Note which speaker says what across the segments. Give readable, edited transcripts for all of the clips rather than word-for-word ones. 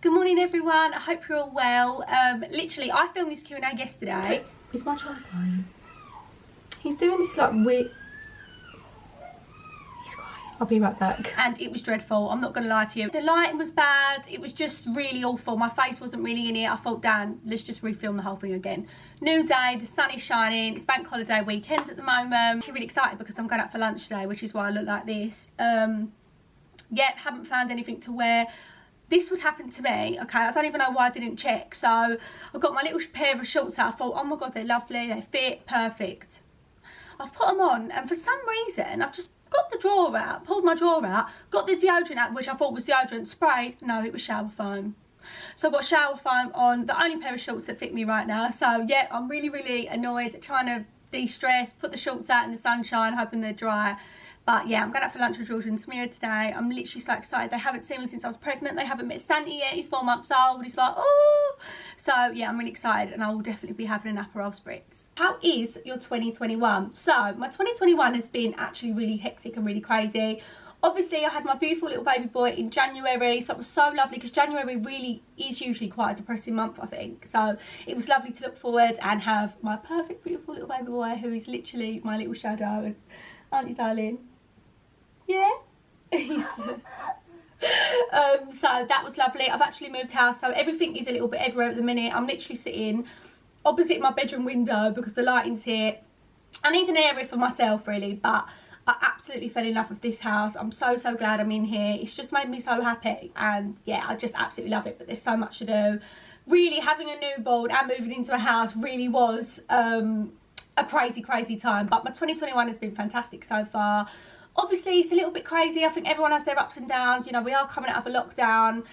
Speaker 1: Good morning everyone, I hope you're all well. Literally I filmed this Q&A yesterday. Is my child crying? He's doing this like weird... He's crying. I'll be right back. And it was dreadful, I'm not going to lie to you. The lighting was bad, it was just really awful. My face wasn't really in it. I thought, Dan, let's just refilm the whole thing again. New day, the sun is shining, it's bank holiday weekend at the moment. I'm actually really excited because I'm going out for lunch today, which is why I look like this. Yep, haven't found anything to wear. This would happen to me, okay, I don't even know why I didn't check. So I've got my little pair of shorts out. I thought, oh my god, they're lovely, they fit perfect. I've put them on and for some reason I've just got the drawer out, pulled my drawer out, got the deodorant out, which I thought was deodorant, sprayed. No, it was shower foam. So I've got shower foam on, the only pair of shorts that fit me right now. So yeah, I'm really annoyed, trying to de-stress, put the shorts out in the sunshine, hoping they're dry. But yeah, I'm going out for lunch with Georgia and Smear today. I'm literally so excited. They haven't seen me since I was pregnant. They haven't met Santa yet. He's 4 months old. He's like, oh. So yeah, I'm really excited and I will definitely be having an Aperol Spritz. How is your 2021? So my 2021 has been actually really hectic and really crazy. Obviously, I had my beautiful little baby boy in January, so it was so lovely because January really is usually quite a depressing month, I think. So it was lovely to look forward and have my perfect, beautiful little baby boy who is literally my little shadow. And aren't you, darling? Yeah. So that was lovely. I've actually moved house, so everything is a little bit everywhere at the minute. I'm literally sitting opposite my bedroom window because the lighting's here. I need an area for myself really, but I absolutely fell in love with this house. I'm so glad I'm in here. It's just made me so happy and yeah, I just absolutely love it, but there's so much to do. Really, having a newborn and moving into a house really was a crazy time, but my 2021 has been fantastic so far. Obviously it's a little bit crazy. I think everyone has their ups and downs, you know, we are coming out of a lockdown,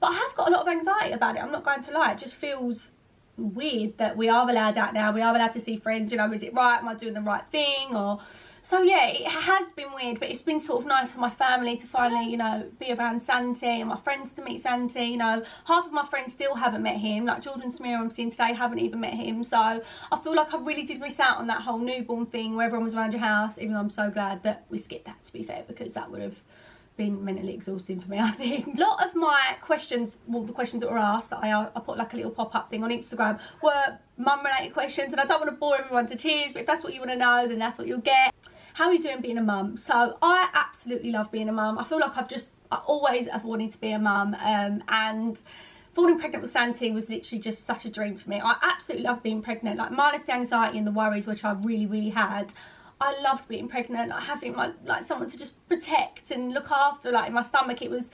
Speaker 1: but I have got a lot of anxiety about it. I'm not going to lie, it just feels weird that we are allowed out now, we are allowed to see friends, you know, is it right, am I doing the right thing? Or so yeah, it has been weird, but it's been sort of nice for my family to finally, you know, be around Santi and my friends to meet Santi. You know, half of my friends still haven't met him, like Jordan Smear I'm seeing today haven't even met him, so I feel like I really did miss out on that whole newborn thing where everyone was around your house, even though I'm so glad that we skipped that, to be fair, because that would have been mentally exhausting for me, I think. A lot of my questions, well, the questions that were asked, that I put like a little pop-up thing on Instagram, were mum related questions, and I don't want to bore everyone to tears, but if that's what you want to know, then that's what you'll get. How are you doing being a mum? So I absolutely love being a mum. I feel like I always have wanted to be a mum, and falling pregnant with Santi was literally just such a dream for me. I absolutely love being pregnant, like minus the anxiety and the worries, which I really had. I loved being pregnant, like having like someone to just protect and look after, like in my stomach. It was,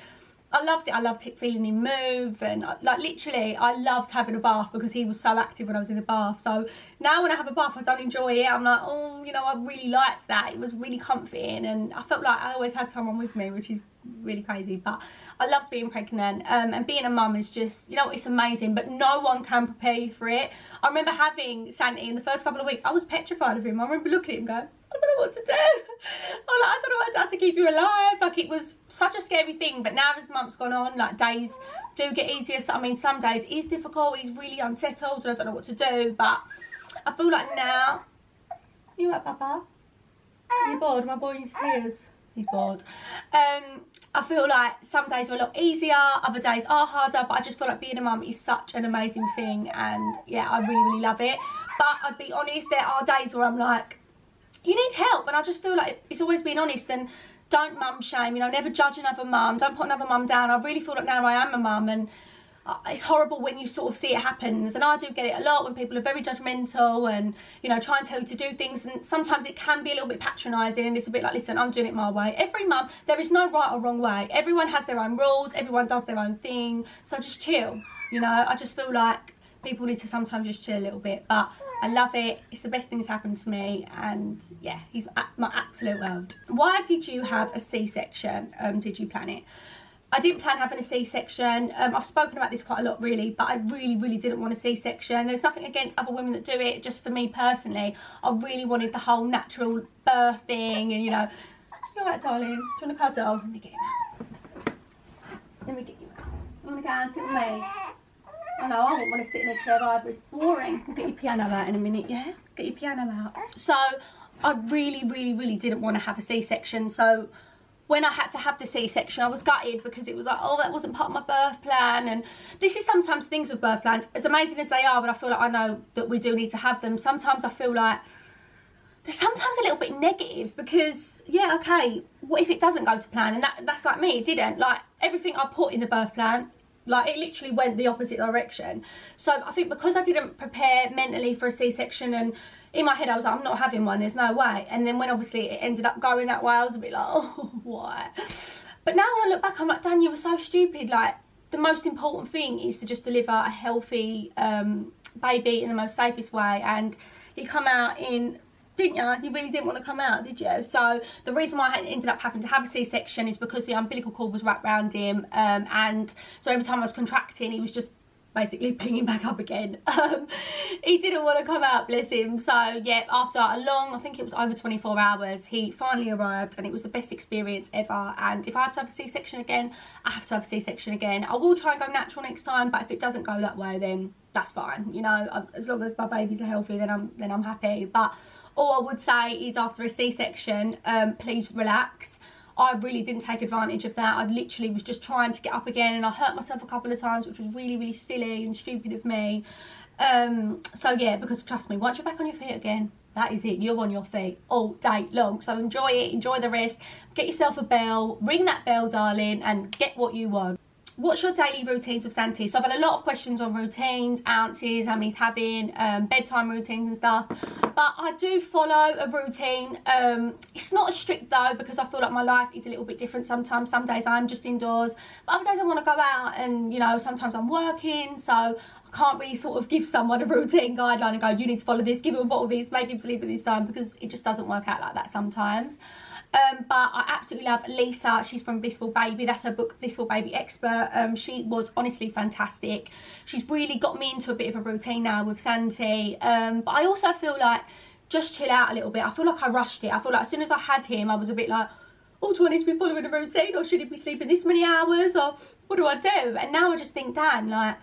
Speaker 1: I loved it. I loved feeling him move, and like literally I loved having a bath because he was so active when I was in the bath. So now when I have a bath I don't enjoy it. I'm like, oh, you know, I really liked that. It was really comforting and I felt like I always had someone with me, which is really crazy. But I loved being pregnant, and being a mum is just, you know, it's amazing, but no one can prepare you for it. I remember having Santi in the first couple of weeks, I was petrified of him. I remember looking at him going, I don't know what to do. I'm like, I don't know how to keep you alive. Like, it was such a scary thing. But now as the month's gone on, like, days do get easier. So, I mean, some days it is difficult. He's really unsettled and I don't know what to do. But I feel like now... You right, Papa? Are you bored? Am I boring you to tears? He's bored. I feel like some days are a lot easier, other days are harder, but I just feel like being a mum is such an amazing thing, and yeah, I really love it. But I'd be honest, there are days where I'm like, you need help, and I just feel like it's always being honest, and don't mum shame, you know, never judge another mum, don't put another mum down. I really feel like now I am a mum, and it's horrible when you sort of see it happens, and I do get it a lot when people are very judgmental and, you know, try and tell you to do things, and sometimes it can be a little bit patronising, and it's a bit like, listen, I'm doing it my way. Every mum, there is no right or wrong way. Everyone has their own rules, everyone does their own thing, so just chill, you know. I just feel like people need to sometimes just chill a little bit, but I love it. It's the best thing that's happened to me, and yeah, he's my absolute world. Why did you have a C-section? Did you plan it? I didn't plan having a C-section. I've spoken about this quite a lot really, but I really didn't want a C-section. There's nothing against other women that do it, just for me personally, I really wanted the whole natural birth thing, and you know. You alright, darling? Do you want to cuddle? Let me get him out. Let me get you out. You want to go and sit with me? I know, I wouldn't want to sit in a chair either, it's boring. We'll get your piano out in a minute, yeah? Get your piano out. So, I really didn't want to have a C-section, so when I had to have the C-section, I was gutted because it was like, oh, that wasn't part of my birth plan. And this is sometimes things with birth plans, as amazing as they are, but I feel like I know that we do need to have them. Sometimes I feel like they're sometimes a little bit negative because, yeah, okay, what if it doesn't go to plan? And that's like me, it didn't. Like, everything I put in the birth plan, like, it literally went the opposite direction. So I think because I didn't prepare mentally for a C-section, and in my head I was like, I'm not having one, there's no way. And then when obviously it ended up going that way, I was a bit like, oh, why? But now when I look back, I'm like, Dan, you were so stupid. Like, the most important thing is to just deliver a healthy baby in the most safest way. And he come out in, didn't you? You really didn't want to come out, did you? So the reason why I ended up having to have a C-section is because the umbilical cord was wrapped around him, and so every time I was contracting, he was just basically pinging back up again. He didn't want to come out, bless him. So yeah, after a long, I think it was over 24 hours, he finally arrived, and it was the best experience ever. And if I have to have a C-section again, I have to have a C-section again. I will try and go natural next time, but if it doesn't go that way, then that's fine, you know. As long as my babies are healthy, then I'm happy. But all I would say is, after a C-section, please relax. I really didn't take advantage of that. I literally was just trying to get up again, and I hurt myself a couple of times, which was really, really silly and stupid of me. So yeah, because trust me, once you're back on your feet again, that is it. You're on your feet all day long. So enjoy it, enjoy the rest. Get yourself a bell, ring that bell, darling, and get what you want. What's your daily routines with Santi? So I've had a lot of questions on routines, ounces, how many he's having, bedtime routines and stuff. But I do follow a routine. It's not as strict though, because I feel like my life is a little bit different sometimes. Some days I'm just indoors, but other days I want to go out, and you know, sometimes I'm working, so I can't really sort of give someone a routine guideline and go, you need to follow this, give him a bottle of this, make him sleep at this time, because it just doesn't work out like that sometimes. But I absolutely love Lisa. She's from Blissful Baby. That's her book, Blissful Baby Expert. She was honestly fantastic. She's really got me into a bit of a routine now with Santi. But I also feel like, just chill out a little bit. I feel like I rushed it. I feel like as soon as I had him, I was a bit like, oh, do I need to be following a routine, or should he be sleeping this many hours, or what do I do? And now I just think, Dan, like,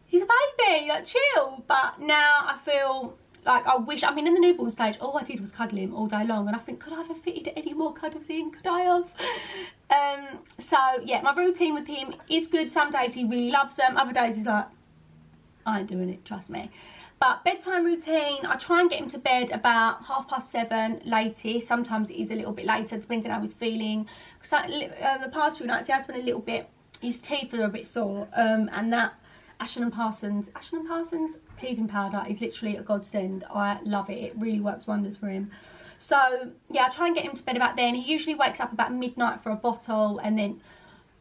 Speaker 1: he's a baby, like, chill. But now I feel like I wish, I mean, in the newborn stage, all I did was cuddle him all day long, and I think, could I have fitted any more cuddles in? Could I have? So yeah, my routine with him is good. Some days he really loves them, other days he's like, I ain't doing it, trust me. But bedtime routine, I try and get him to bed about 7:30 latest. Sometimes it is a little bit later, depending on how he's feeling. So the past few nights he has been a little bit, his teeth are a bit sore, and that Ashton and Parsons teething powder is literally a godsend. I love it. It really works wonders for him. So yeah, I try and get him to bed about then. He usually wakes up about midnight for a bottle, and then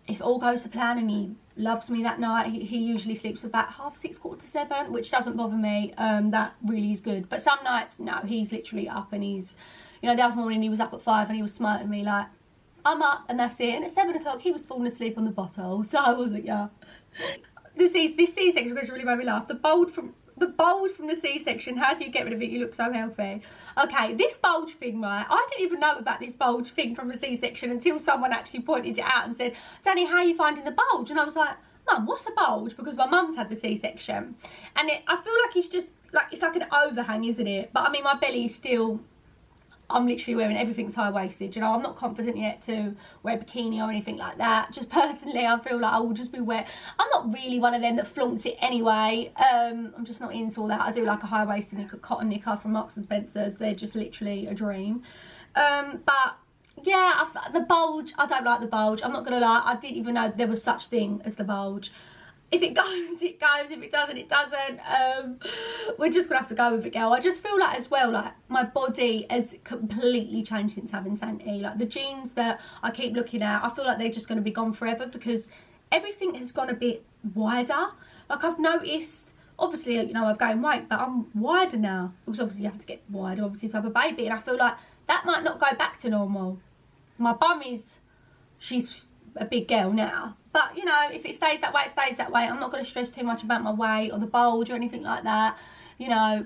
Speaker 1: if all goes to plan and he loves me that night, he usually sleeps about 6:30, 7:15, which doesn't bother me. That really is good. But some nights, no, he's literally up, and he's, you know, the other morning he was up at 5 and he was smiling at me like, I'm up, and that's it. And at 7 o'clock he was falling asleep on the bottle. So I was like, yeah. This C-section really made me laugh. The bulge from the C-section, how do you get rid of it? You look so healthy. Okay, this bulge thing, right? I didn't even know about this bulge thing from the C-section until someone actually pointed it out and said, Danny, how are you finding the bulge? And I was like, Mum, what's the bulge? Because my mum's had the C-section. And I feel like it's just, like, it's like an overhang, isn't it? But I mean, my belly is still, I'm literally wearing everything's high-waisted, you know. I'm not confident yet to wear a bikini or anything like that. Just personally, I feel like I will just be wearing, I'm not really one of them that flaunts it anyway. I'm just not into all that. I do like a high-waisted cotton knicker from Marks and Spencer's. They're just literally a dream. But yeah, the bulge, I don't like the bulge. I'm not gonna lie, I didn't even know there was such thing as the bulge. If it goes, it goes. If it doesn't, it doesn't. We're just gonna have to go with it, girl. I just feel like, as well, like, my body has completely changed since having Santi. Like, the jeans that I keep looking at, I feel like they're just gonna be gone forever, because everything has gone a bit wider. Like, I've noticed, obviously, you know, I've gained weight, but I'm wider now, because obviously you have to get wider, obviously, to have a baby, and I feel like that might not go back to normal. My bum is, she's a big girl now, but you know, if it stays that way, it stays that way. I'm not going to stress too much about my weight or the bulge or anything like that. You know,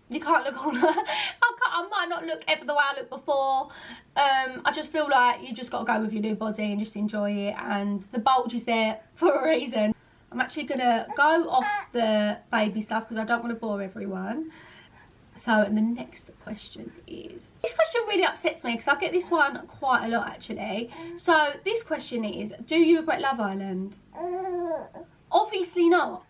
Speaker 1: you can't look all I might not look ever the way I looked before. I just feel like you just got to go with your new body and just enjoy it, and the bulge is there for a reason. I'm actually going to go off the baby stuff because I don't want to bore everyone. So, and the next question is, this question really upsets me because I get this one quite a lot actually. So this question is, do you regret Love Island? Obviously not.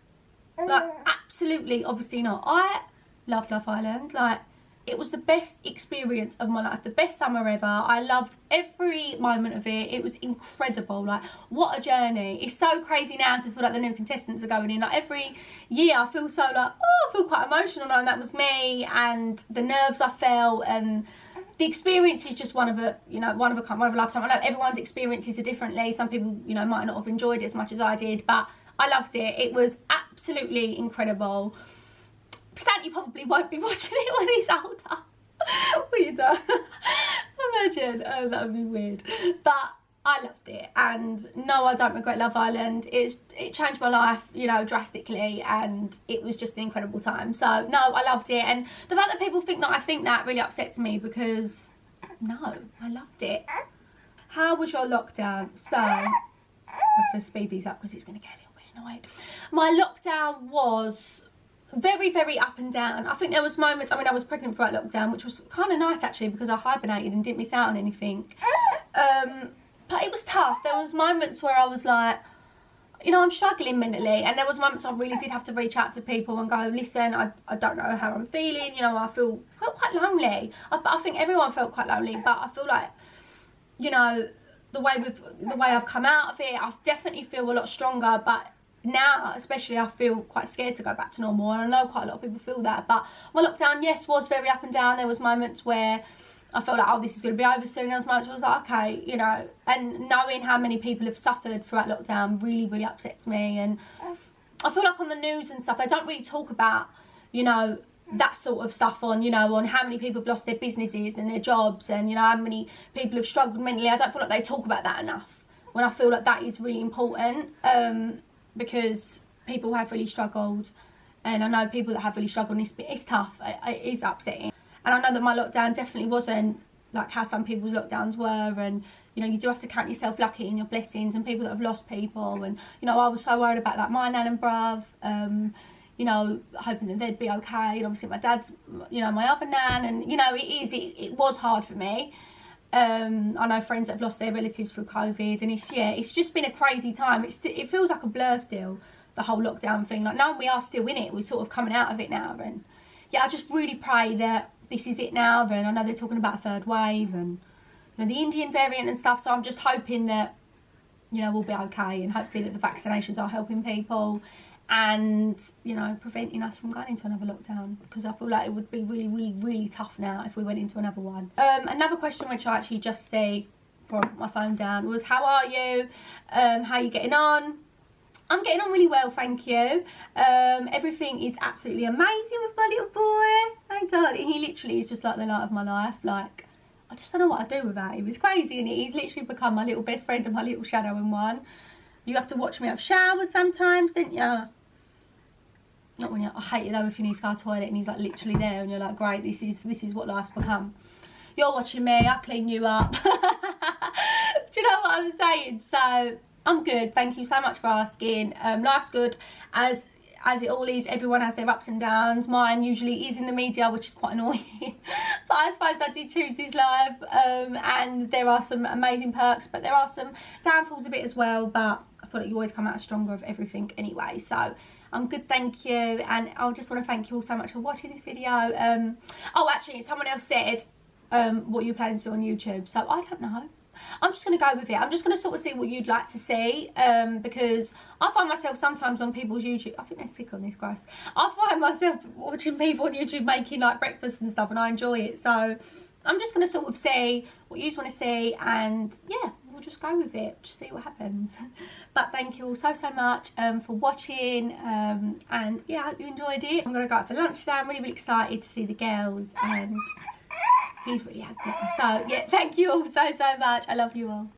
Speaker 1: Like, absolutely, obviously not. I love Love Island. Like, it was the best experience of my life, the best summer ever. I loved every moment of it. It was incredible. Like, what a journey. It's so crazy now to feel like the new contestants are going in. Like, every year I feel so like, oh, I feel quite emotional knowing that was me, and the nerves I felt, and the experience is just one of a lifetime. I know everyone's experiences are differently. Some people, you know, might not have enjoyed it as much as I did, but I loved it. It was absolutely incredible. Sandy probably won't be watching it when he's older. Weirder. Imagine. Oh, that would be weird. But I loved it, and no, I don't regret Love Island. It changed my life, you know, drastically, and it was just an incredible time. So no, I loved it, and the fact that people think that I think that really upsets me, because no, I loved it. How was your lockdown? So I have to speed these up because it's going to get a little bit annoyed. My lockdown was very, very up and down. I think there was moments, I mean, I was pregnant throughout lockdown, which was kind of nice actually, because I hibernated and didn't miss out on anything. But it was tough. There was moments where I was like, you know, I'm struggling mentally, and there was moments I really did have to reach out to people and go, listen, I don't know how I'm feeling, you know, I felt quite lonely. I think everyone felt quite lonely, but I feel like, you know, the way I've come out of it, I definitely feel a lot stronger. But now especially I feel quite scared to go back to normal, and I know quite a lot of people feel that. But my lockdown, yes, was very up and down. There was moments where I felt like, oh, this is going to be over soon. There was moments where I was like, okay, you know, and knowing how many people have suffered throughout lockdown really, really upsets me. And I feel like on the news and stuff, they don't really talk about, you know, that sort of stuff on, you know, on how many people have lost their businesses and their jobs, and, you know, how many people have struggled mentally. I don't feel like they talk about that enough, when I feel like that is really important, because people have really struggled, and I know people that have really struggled, and it's tough, it is upsetting. And I know that my lockdown definitely wasn't like how some people's lockdowns were, and, you know, you do have to count yourself lucky in your blessings, and people that have lost people, and, you know, I was so worried about like my nan and bruv, you know, hoping that they'd be okay, and obviously my dad's, you know, my other nan, and, you know, it was hard for me. I know friends that have lost their relatives through COVID, and it's just been a crazy time. It feels like a blur still, the whole lockdown thing. Like, now we are still in it, we're sort of coming out of it now, and yeah, I just really pray that this is it now. And I know they're talking about a third wave, and, you know, the Indian variant and stuff, so I'm just hoping that, you know, we'll be okay, and hopefully that the vaccinations are helping people, and, you know, preventing us from going into another lockdown, because I feel like it would be really, really, really tough now if we went into another one. Another question which I actually just see, before I put my phone down, was, how are you? How are you getting on? I'm getting on really well, thank you. Everything is absolutely amazing with my little boy. Hi, darling. He literally is just like the light of my life. Like, I just don't know what I'd do without him. It's crazy, and he's literally become my little best friend and my little shadow in one. You have to watch me have showers sometimes, don't you? Not when I hate it though if you need to go to the toilet and he's like literally there, and you're like, great, this is what life's become. You're watching me, I clean you up. Do you know what I'm saying? So I'm good, thank you so much for asking. Life's good, as it all is. Everyone has their ups and downs. Mine usually is in the media, which is quite annoying. But I suppose I did choose this life, and there are some amazing perks, but there are some downfalls of it as well. But I feel like you always come out stronger of everything anyway. So I'm good, thank you. And I just want to thank you all so much for watching this video. Oh, actually, someone else said, what you planning to do on YouTube. So I don't know. I'm just going to go with it. I'm just going to sort of see what you'd like to see, because I find myself sometimes on people's YouTube, I think they're sick on this, gross. I find myself watching people on YouTube making like breakfast and stuff, and I enjoy it. So I'm just going to sort of see what you want to see, and yeah, we'll just go with it, just see what happens. But thank you all so much for watching, and yeah, I hope you enjoyed it. I'm going to go out for lunch today. I'm really, really excited to see the girls, and he's really happy. So yeah, thank you all so much. I love you all.